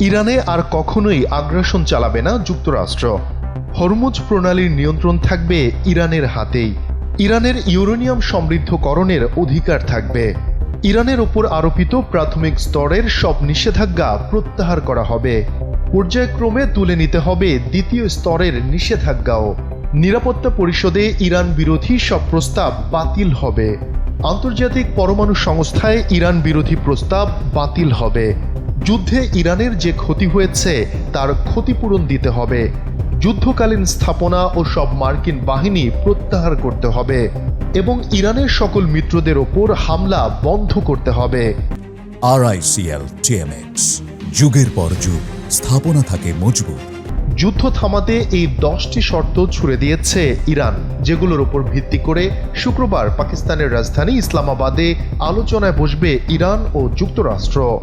ইরানে আর কখনোই আগ্রাসন চালাবে না যুক্তরাষ্ট্র। হরমুজ প্রণালীর নিয়ন্ত্রণ থাকবে ইরানের হাতেই। ইরানের ইউরেনিয়াম সমৃদ্ধকরণের অধিকার থাকবে। ইরানের ওপর আরোপিত প্রাথমিক স্তরের সব নিষেধাজ্ঞা প্রত্যাহার করা হবে। পর্যায়ক্রমে তুলে নিতে হবে দ্বিতীয় স্তরের নিষেধাজ্ঞাও। নিরাপত্তা পরিষদে ইরান বিরোধী সব প্রস্তাব বাতিল হবে। আন্তর্জাতিক পরমাণু সংস্থায় ইরান বিরোধী প্রস্তাব বাতিল হবে। যুদ্ধে ইরানের যে ক্ষতি হয়েছে তার ক্ষতিপূরণ দিতে হবে। যুদ্ধকালীন স্থাপনা ও সব মার্কিন বাহিনী প্রত্যাহার করতে হবে এবং ইরানের সকল মিত্রদের ওপর হামলা বন্ধ করতে হবে। RICL TMX, যুগের পর যুগ স্থাপনা থাকে মজবুত। যুদ্ধ থামাতে এই 10টি শর্ত ছুড়ে দিয়েছে ইরান, যেগুলোর উপর ভিত্তি করে শুক্রবার পাকিস্তানের রাজধানী ইসলামাবাদে আলোচনায় বসবে ইরান ও যুক্তরাষ্ট্র।